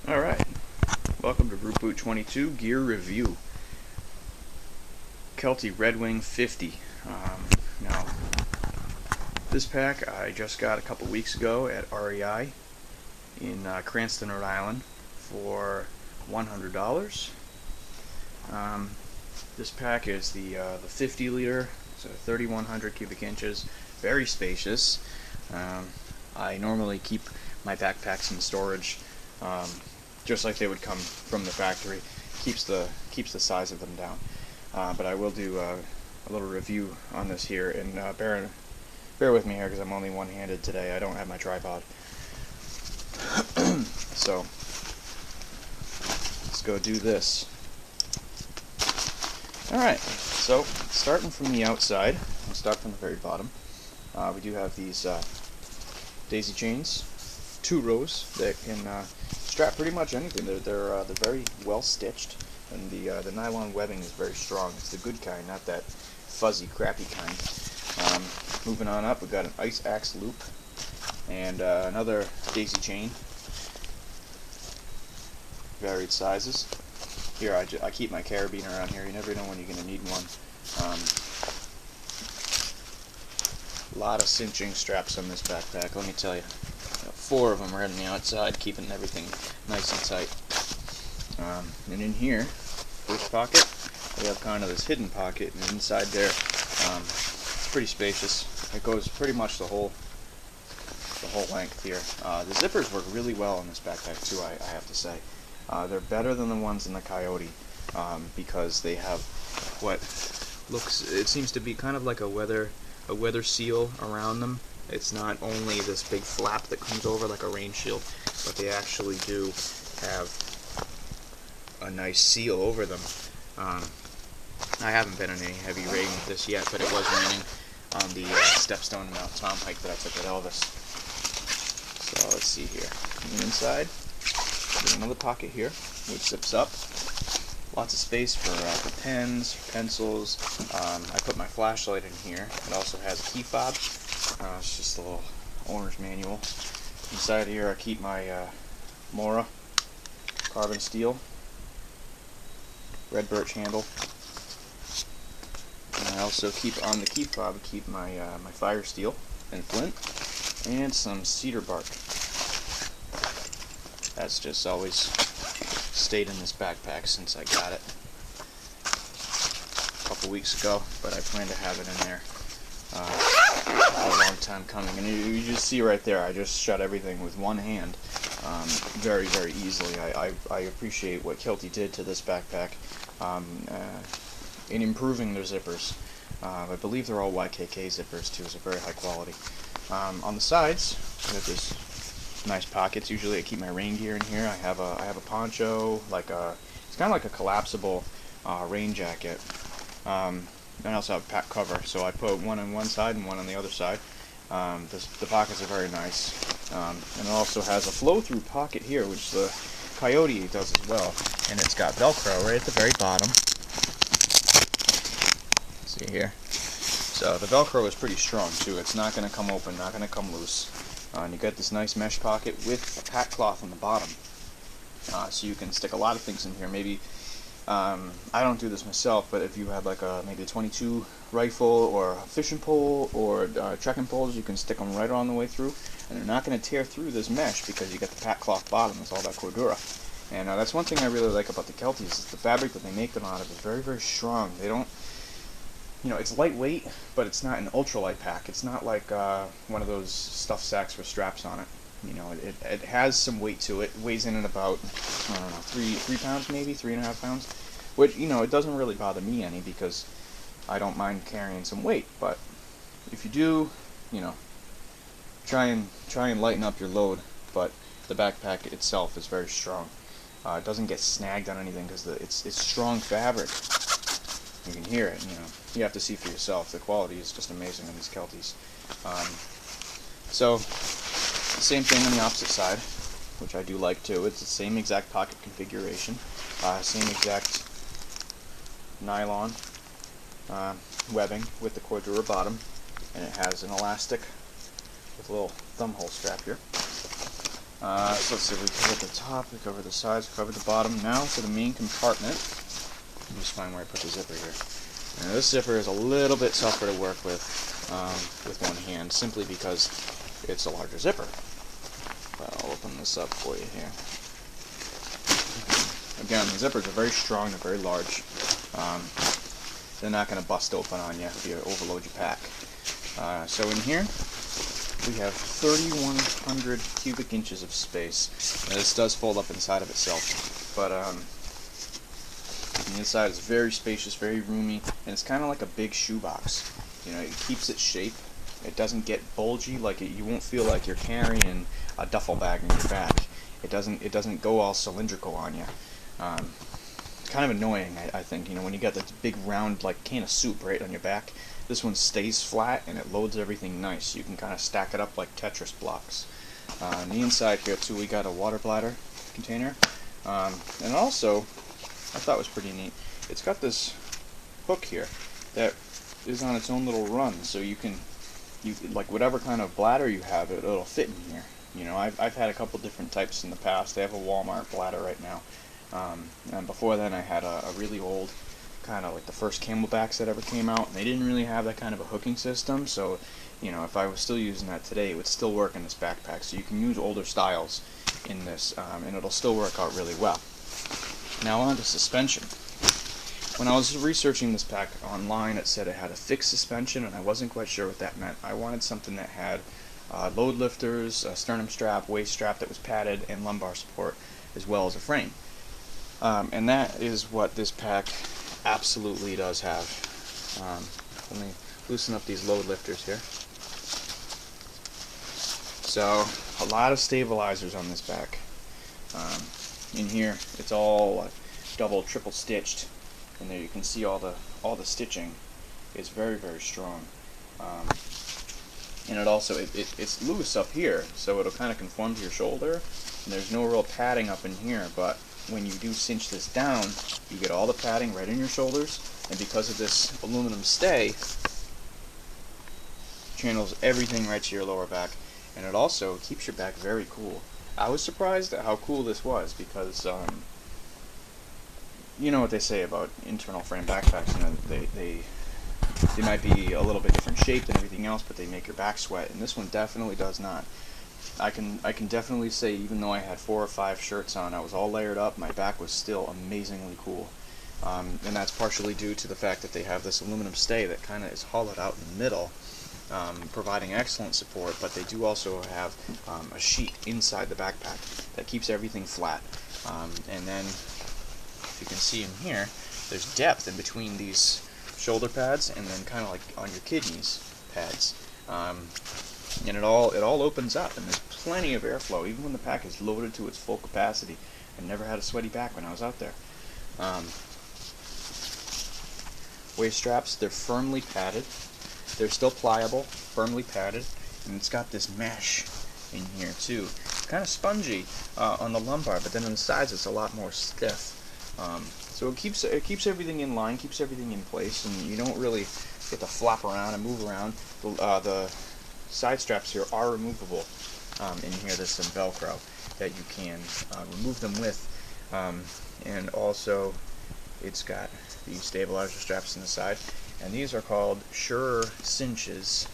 Alright, welcome to Root Boot 22 Gear Review. Kelty Redwing 50. Now, this pack I just got a couple weeks ago at REI in Cranston, Rhode Island for $100. This pack is the 50 liter, so 3,100 cubic inches, very spacious. I normally keep my backpacks in storage just like they would come from the factory. Keeps the size of them down. But I will do a little review on this here, and bear with me here because I'm only one-handed today. I don't have my tripod. So let's go do this. Alright, so starting from the outside, I'll start from the very bottom. We do have these daisy chains, 2 rows that can strap pretty much anything. They're very well stitched, and the nylon webbing is very strong. It's the good kind, not that fuzzy, crappy kind. Moving on up, we've got an ice axe loop and another daisy chain, varied sizes. Here I keep my carabiner around here. You never know when you're going to need one. A lot of cinching straps on this backpack, let me tell you. 4 of them right on the outside, keeping everything nice and tight. And in here, first pocket, we have kind of this hidden pocket, and inside there, it's pretty spacious. It goes pretty much the whole length here. The zippers work really well on this backpack too, I have to say. They're better than the ones in the Coyote because they have what it seems to be kind of like a weather seal around them. It's not only this big flap that comes over like a rain shield, but they actually do have a nice seal over them. I haven't been in any heavy rain with this yet, but it was raining on the Stepstone Mount Tom hike that I took at Elvis. So let's see here. Coming inside, there's another pocket here, which zips up. Lots of space for pens, pencils. I put my flashlight in here. It also has a key fob. It's just a little owner's manual. Inside here I keep my Mora carbon steel, red birch handle. And I also keep on the key fob, my fire steel and flint, and some cedar bark. That's just always stayed in this backpack since I got it a couple weeks ago, but I plan to have it in there for a long time coming. And you just see right there, I just shut everything with one hand very, very easily. I appreciate what Kelty did to this backpack in improving their zippers. I believe they're all YKK zippers too, so very high quality. On the sides, we have this nice pockets. Usually I keep my rain gear in here. I have a poncho, it's kind of like a collapsible rain jacket. I also have a pack cover, so I put one on one side and one on the other side. The pockets are very nice. And it also has a flow-through pocket here, which the Coyote does as well. And it's got Velcro right at the very bottom. See here. So the Velcro is pretty strong too. It's not going to come open, not going to come loose. And you got this nice mesh pocket with a pack cloth on the bottom. So you can stick a lot of things in here. Maybe I don't do this myself, but if you have like maybe a 22 rifle or a fishing pole or trekking poles, you can stick them right on the way through, and they're not going to tear through this mesh because you got the pack cloth bottom. It's all that Cordura, and that's one thing I really like about the Kelties. Is the fabric that they make them out of is very, very strong. They don't, it's lightweight, but it's not an ultralight pack. It's not like one of those stuffed sacks with straps on it. It has some weight to it. It weighs in at about, I don't know, 3 pounds maybe, 3.5 pounds. Which, it doesn't really bother me any because I don't mind carrying some weight. But if you do, try and lighten up your load. But the backpack itself is very strong. It doesn't get snagged on anything because it's strong fabric. You can hear it. You have to see for yourself. The quality is just amazing on these Kelties. So. Same thing on the opposite side, which I do like too. It's the same exact pocket configuration, same exact nylon webbing with the Cordura bottom, and it has an elastic with a little thumb hole strap here. So let's see, we covered the top, we covered the sides, we covered the bottom. Now for the main compartment. Let me just find where I put the zipper here. Now this zipper is a little bit tougher to work with one hand, simply because it's a larger zipper. But I'll open this up for you here. Again, the zippers are very strong, they're very large. They're not going to bust open on you if you overload your pack. So in here, we have 3,100 cubic inches of space. Now this does fold up inside of itself, but the inside is very spacious, very roomy, and it's kind of like a big shoebox. You know, it keeps its shape. It doesn't get bulgy, like you won't feel like you're carrying a duffel bag in your back. It doesn't go all cylindrical on you. Kind of annoying, I think. You know, when you got this big round like can of soup right on your back, this one stays flat and it loads everything nice. You can kind of stack it up like Tetris blocks. On the inside here too, we got a water bladder container, and also, I thought was pretty neat, it's got this hook here that is on its own little run, so you like whatever kind of bladder you have, it'll fit in here. You know, I've had a couple different types in the past. They have a Walmart bladder right now. And before then I had a really old, kind of like the first Camelbacks that ever came out, and they didn't really have that kind of a hooking system, so you know, if I was still using that today, it would still work in this backpack. So you can use older styles in this, and it'll still work out really well. Now on to suspension. When I was researching this pack online, it said it had a fixed suspension, and I wasn't quite sure what that meant. I wanted something that had load lifters, a sternum strap, waist strap that was padded, and lumbar support, as well as a frame. And that is what this pack absolutely does have. Let me loosen up these load lifters here. So, a lot of stabilizers on this back. In here, it's all double, triple stitched, and there you can see all the stitching is very, very strong. And it also it's loose up here, so it'll kind of conform to your shoulder. And there's no real padding up in here, but when you do cinch this down, you get all the padding right in your shoulders, and because of this aluminum stay, channels everything right to your lower back, and it also keeps your back very cool. I was surprised at how cool this was, because you know what they say about internal frame backpacks. You know, they might be a little bit different shape than everything else, but they make your back sweat, and this one definitely does not. I can definitely say, even though I had 4 or 5 shirts on, I was all layered up, my back was still amazingly cool. And that's partially due to the fact that they have this aluminum stay that kind of is hollowed out in the middle, providing excellent support, but they do also have a sheet inside the backpack that keeps everything flat. And then, if you can see in here, there's depth in between these shoulder pads and then kind of like on your kidneys pads. And it all opens up, and there's plenty of airflow, even when the pack is loaded to its full capacity. I never had a sweaty back when I was out there. Waist straps, they're firmly padded. They're still pliable, firmly padded, and it's got this mesh in here too. It's kind of spongy on the lumbar, but then on the sides it's a lot more stiff. So it keeps everything in line, keeps everything in place, and you don't really get to flop around and move around. The side straps here are removable. In here there's some Velcro that you can remove them with, and also it's got these stabilizer straps on the side, and these are called Sure Cinches,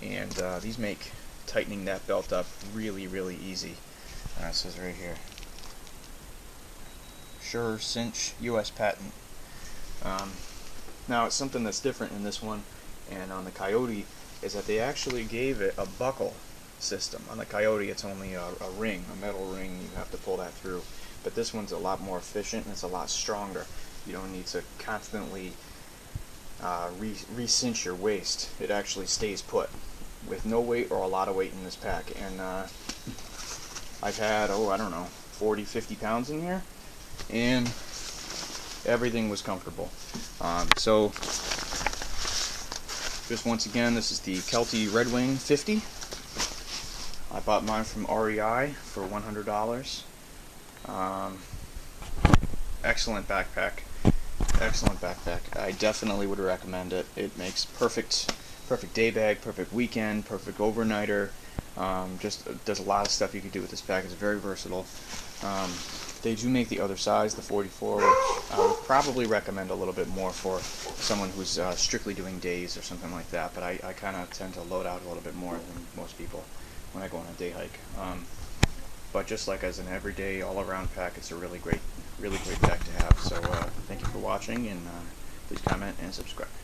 and these make tightening that belt up really, really easy. It says right here, Sure Cinch, US patent. Now it's something that's different in this one and on the Coyote is that they actually gave it a buckle system. On the Coyote it's only a ring, a metal ring, you have to pull that through. But this one's a lot more efficient and it's a lot stronger. You don't need to constantly re-cinch your waist. It actually stays put with no weight or a lot of weight in this pack. And I've had, I don't know, 40, 50 pounds in here, and everything was comfortable. So just once again, this is the Kelty Redwing 50. I bought mine from REI for $100. Excellent backpack. Excellent backpack. I definitely would recommend it. It makes perfect day bag, perfect weekend, perfect overnighter. Just there's a lot of stuff you can do with this pack. It's very versatile. They do make the other size, the 44, which I would probably recommend a little bit more for someone who's strictly doing days or something like that, but I kind of tend to load out a little bit more than most people when I go on a day hike. But just like as an everyday, all-around pack, it's a really great pack to have. So thank you for watching, and please comment and subscribe.